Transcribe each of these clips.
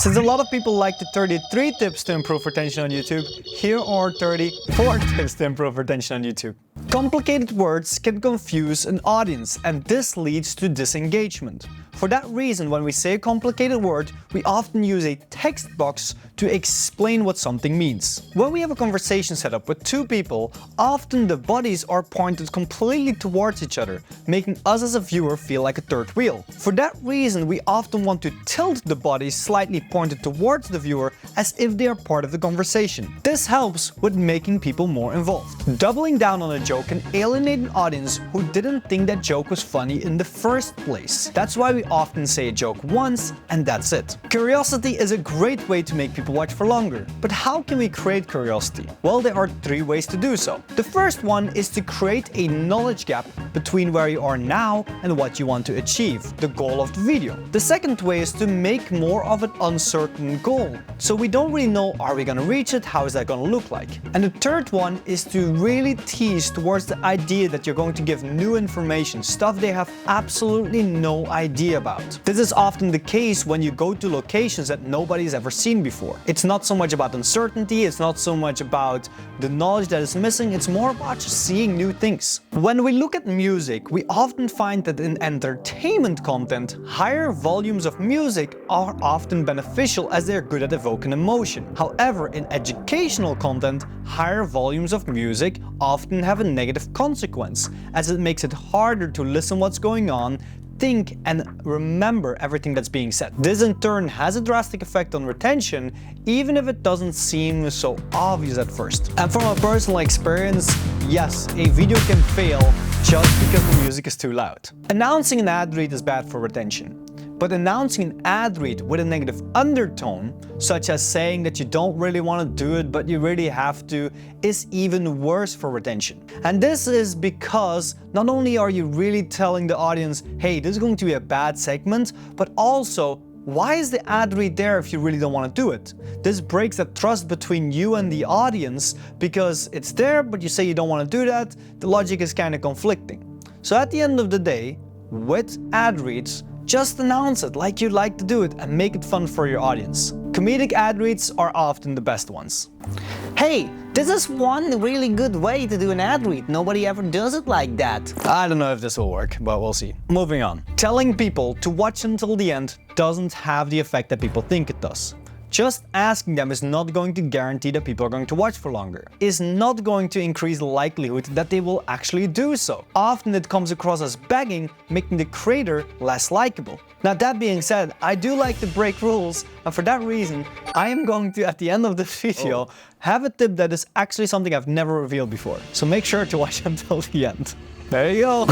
Since a lot of people like the 33 tips to improve retention on YouTube, here are 34 tips to improve retention on YouTube. Complicated words can confuse an audience, and this leads to disengagement. For that reason, when we say a complicated word, we often use a text box to explain what something means. When we have a conversation set up with two people, often the bodies are pointed completely towards each other, making us as a viewer feel like a third wheel. For that reason, we often want to tilt the bodies slightly pointed towards the viewer as if they are part of the conversation. This helps with making people more involved. Doubling down on a joke can alienate an audience who didn't think that joke was funny in the first place. That's why we often say a joke once and that's it. Curiosity is a great way to make people watch for longer. But how can we create curiosity? Well, there are three ways to do so. The first one is to create a knowledge gap between where you are now and what you want to achieve, the goal of the video. The second way is to make more of an uncertain goal. So we don't really know, are we gonna reach it? How is that gonna look like? And the third one is to really tease towards the idea that you're going to give new information, stuff they have absolutely no idea about. This is often the case when you go to locations that nobody's ever seen before. It's not so much about uncertainty, it's not so much about the knowledge that is missing, it's more about just seeing new things. When we look at music, we often find that in entertainment content, higher volumes of music are often beneficial as they're good at evoking emotion. However, in educational content, higher volumes of music often have a negative consequence, as it makes it harder to listen what's going on, think and remember everything that's being said. This in turn has a drastic effect on retention, even if it doesn't seem so obvious at first. And from a personal experience, yes, a video can fail just because the music is too loud. Announcing an ad read is bad for retention. But announcing an ad read with a negative undertone, such as saying that you don't really want to do it but you really have to, is even worse for retention. And this is because not only are you really telling the audience, hey, this is going to be a bad segment, but also, why is the ad read there if you really don't want to do it? This breaks the trust between you and the audience because it's there, but you say you don't want to do that. The logic is kind of conflicting. So at the end of the day, with ad reads, just announce it like you like to do it and make it fun for your audience. Comedic ad reads are often the best ones. Hey, this is one really good way to do an ad read. Nobody ever does it like that. I don't know if this will work, but we'll see. Moving on. Telling people to watch until the end doesn't have the effect that people think it does. Just asking them is not going to guarantee that people are going to watch for longer. Is not going to increase the likelihood that they will actually do so. Often it comes across as begging, making the creator less likable. Now that being said, I do like to break rules, and for that reason, I am going to, at the end of this video, have a tip that is actually something I've never revealed before. So make sure to watch until the end. There you go.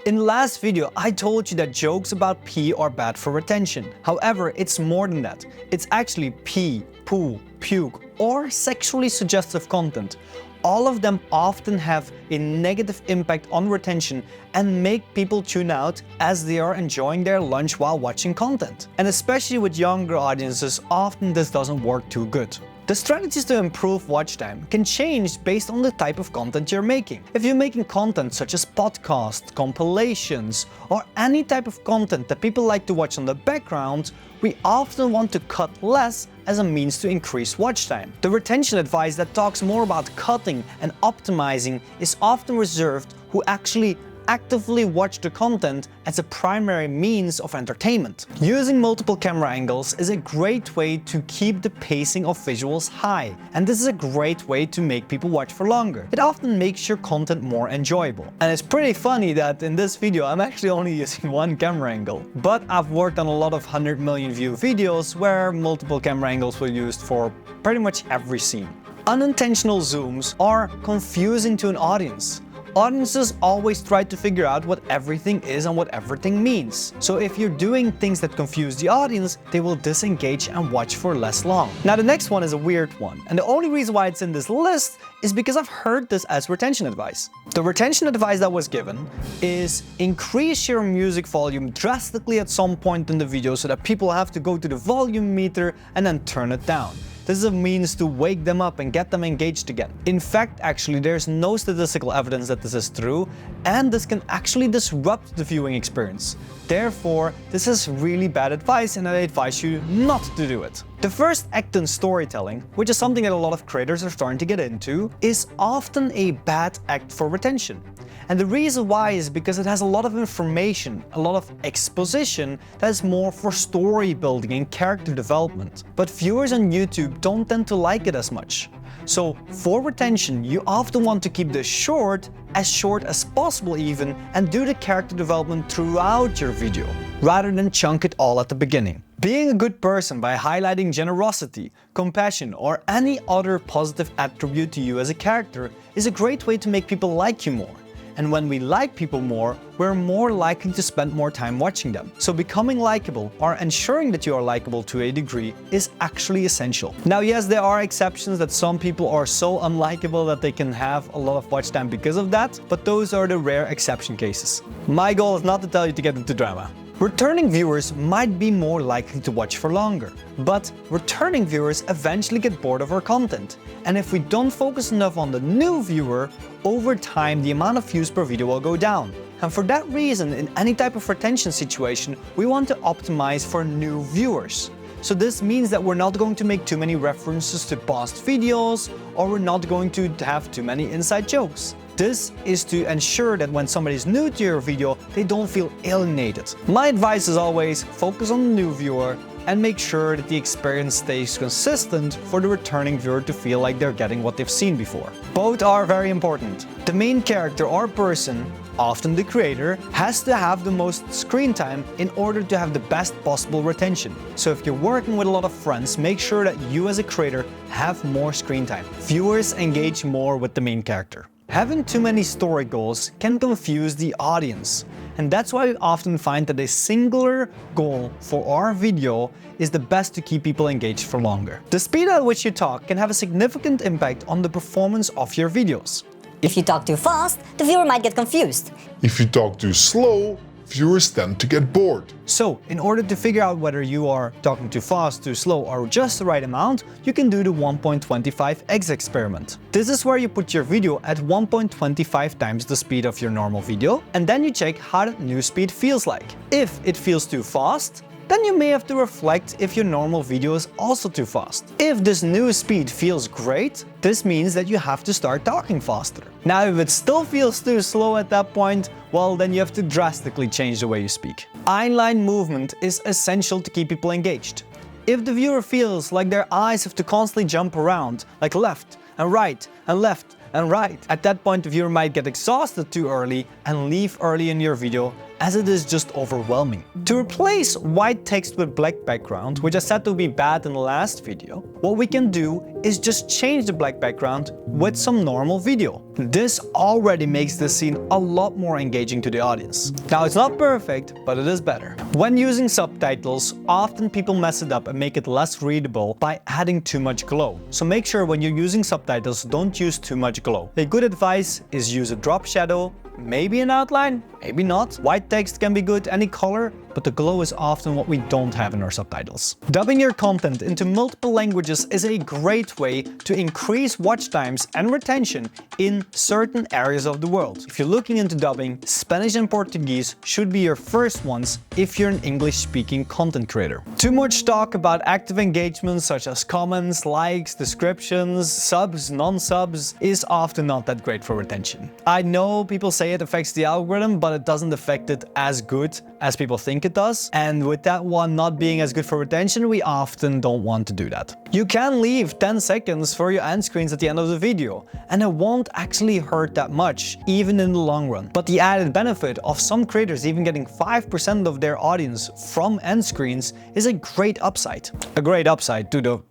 In the last video, I told you that jokes about pee are bad for retention. However, it's more than that. It's actually pee, poo, puke, or sexually suggestive content. All of them often have a negative impact on retention and make people tune out as they are enjoying their lunch while watching content. And especially with younger audiences, often this doesn't work too good. The strategies to improve watch time can change based on the type of content you're making. If you're making content such as podcasts, compilations, or any type of content that people like to watch on the background, we often want to cut less as a means to increase watch time. The retention advice that talks more about cutting and optimizing is often reserved who actually actively watch the content as a primary means of entertainment. Using multiple camera angles is a great way to keep the pacing of visuals high, and this is a great way to make people watch for longer. It often makes your content more enjoyable. And it's pretty funny that in this video I'm actually only using one camera angle, but I've worked on a lot of 100 million view videos where multiple camera angles were used for pretty much every scene. Unintentional zooms are confusing to an audience. Audiences always try to figure out what everything is and what everything means. So if you're doing things that confuse the audience, they will disengage and watch for less long. Now the next one is a weird one, and the only reason why it's in this list is because I've heard this as retention advice. The retention advice that was given is increase your music volume drastically at some point in the video so that people have to go to the volume meter and then turn it down. this is a means to wake them up and get them engaged again. In fact, actually, there's no statistical evidence that this is true, and this can actually disrupt the viewing experience. Therefore, this is really bad advice, and I advise you not to do it. The first act in storytelling, which is something that a lot of creators are starting to get into, is often a bad act for retention. And the reason why is because it has a lot of information, a lot of exposition that is more for story building and character development. But viewers on YouTube don't tend to like it as much. So for retention, you often want to keep this short as possible even, and do the character development throughout your video, rather than chunk it all at the beginning. Being a good person by highlighting generosity, compassion, or any other positive attribute to you as a character is a great way to make people like you more. And when we like people more, we're more likely to spend more time watching them. So becoming likable, or ensuring that you are likable to a degree, is actually essential. Now yes, there are exceptions that some people are so unlikable that they can have a lot of watch time because of that, but those are the rare exception cases. My goal is not to tell you to get into drama. Returning viewers might be more likely to watch for longer, but returning viewers eventually get bored of our content. And if we don't focus enough on the new viewer, over time the amount of views per video will go down. And for that reason, in any type of retention situation, we want to optimize for new viewers. So this means that we're not going to make too many references to past videos, or we're not going to have too many inside jokes. This is to ensure that when somebody is new to your video, they don't feel alienated. My advice is always focus on the new viewer and make sure that the experience stays consistent for the returning viewer to feel like they're getting what they've seen before. Both are very important. The main character or person, often the creator, has to have the most screen time in order to have the best possible retention. So if you're working with a lot of friends, make sure that you as a creator have more screen time. Viewers engage more with the main character. Having too many story goals can confuse the audience, and that's why we often find that a singular goal for our video is the best to keep people engaged for longer. The speed at which you talk can have a significant impact on the performance of your videos. If you talk too fast, the viewer might get confused. If you talk too slow, viewers tend to get bored. So, in order to figure out whether you are talking too fast, too slow, or just the right amount, you can do the 1.25x experiment. This is where you put your video at 1.25 times the speed of your normal video, and then you check how that new speed feels like. If it feels too fast, then you may have to reflect if your normal video is also too fast. If this new speed feels great, this means that you have to start talking faster. Now, if it still feels too slow at that point, well, then you have to drastically change the way you speak. Eyeline movement is essential to keep people engaged. If the viewer feels like their eyes have to constantly jump around, like left and right and left and right, at that point the viewer might get exhausted too early and leave early in your video, as it is just overwhelming. To replace white text with black background, which I said would be bad in the last video, what we can do is just change the black background with some normal video. This already makes the scene a lot more engaging to the audience. Now, it's not perfect, but it is better. When using subtitles, often people mess it up and make it less readable by adding too much glow. So make sure when you're using subtitles, don't use too much glow. A good advice is use a drop shadow, maybe an outline, maybe not. White text can be good, any color, but the glow is often what we don't have in our subtitles. Dubbing your content into multiple languages is a great way to increase watch times and retention in certain areas of the world. If you're looking into dubbing, Spanish and Portuguese should be your first ones if you're an English-speaking content creator. Too much talk about active engagement such as comments, likes, descriptions, subs, non-subs is often not that great for retention. I know people say it affects the algorithm, but it doesn't affect it as good as people think it does. And with that one not being as good for retention, we often don't want to do that. You can leave 10 seconds for your end screens at the end of the video, and it won't actually hurt that much, even in the long run. But the added benefit of some creators even getting 5% of their audience from end screens is a great upside. A great upside to the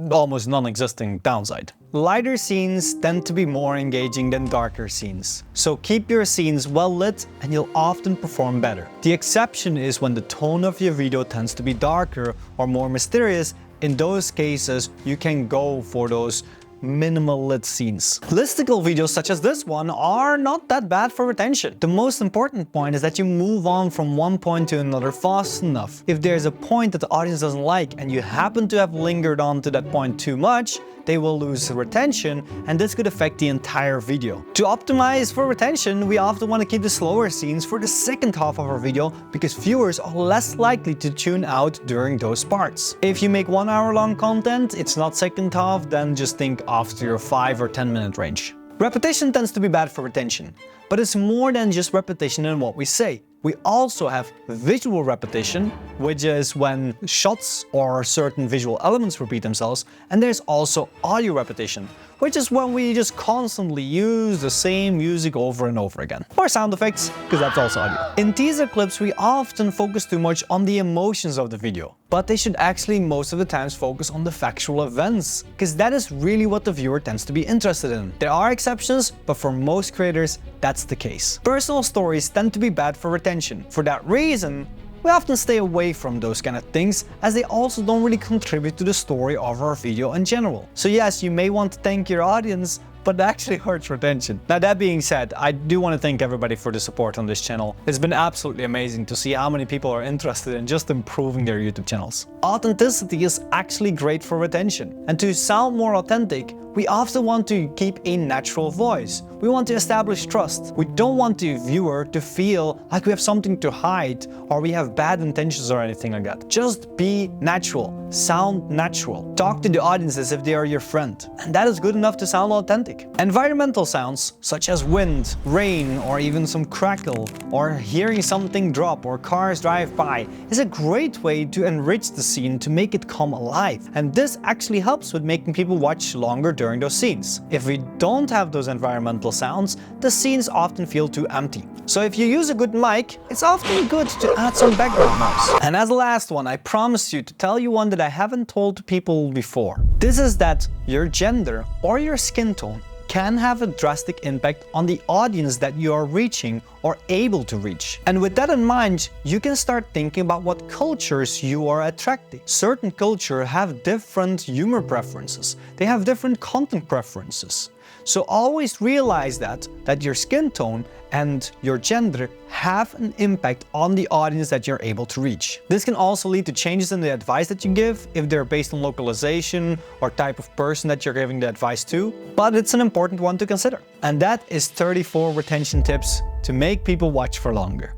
almost non-existing downside. Lighter scenes tend to be more engaging than darker scenes, so keep your scenes well lit and you'll often perform better. The exception is when the tone of your video tends to be darker or more mysterious. In those cases, you can go for those minimal lit scenes. Listicle videos such as this one are not that bad for retention. The most important point is that you move on from one point to another fast enough. If there's a point that the audience doesn't like and you happen to have lingered on to that point too much, they will lose retention, and this could affect the entire video. To optimize for retention, we often want to keep the slower scenes for the second half of our video because viewers are less likely to tune out during those parts. If you make 1 hour long content, it's not second half, then just think after your 5 or 10 minute range. Repetition tends to be bad for retention, but it's more than just repetition in what we say. We also have visual repetition, which is when shots or certain visual elements repeat themselves, and there's also audio repetition, which is when we just constantly use the same music over and over again. Or sound effects, because that's also audio. In teaser clips, we often focus too much on the emotions of the video, but they should actually most of the times focus on the factual events, because that is really what the viewer tends to be interested in. There are exceptions, but for most creators, that's the case. Personal stories tend to be bad for retention. For that reason, we often stay away from those kind of things, as they also don't really contribute to the story of our video in general. So yes, you may want to thank your audience, but it actually hurts retention. Now that being said, I do want to thank everybody for the support on this channel. It's been absolutely amazing to see how many people are interested in just improving their YouTube channels. Authenticity is actually great for retention. And to sound more authentic, we often want to keep a natural voice. We want to establish trust. We don't want the viewer to feel like we have something to hide or we have bad intentions or anything like that. Just be natural. Sound natural. Talk to the audience as if they are your friend. And that is good enough to sound authentic. Environmental sounds, such as wind, rain, or even some crackle, or hearing something drop or cars drive by, is a great way to enrich the scene to make it come alive. And this actually helps with making people watch longer during those scenes. If we don't have those environmental sounds, the scenes often feel too empty. So if you use a good mic, it's often good to add some background noise. And as the last one, I promise you to tell you one that I haven't told people before. This is that your gender or your skin tone can have a drastic impact on the audience that you are reaching or able to reach. And with that in mind, you can start thinking about what cultures you are attracting. Certain cultures have different humor preferences. They have different content preferences. So always realize that your skin tone and your gender have an impact on the audience that you're able to reach. This can also lead to changes in the advice that you give, if they're based on localization or type of person that you're giving the advice to, but it's an important one to consider. And that is 34 retention tips to make people watch for longer.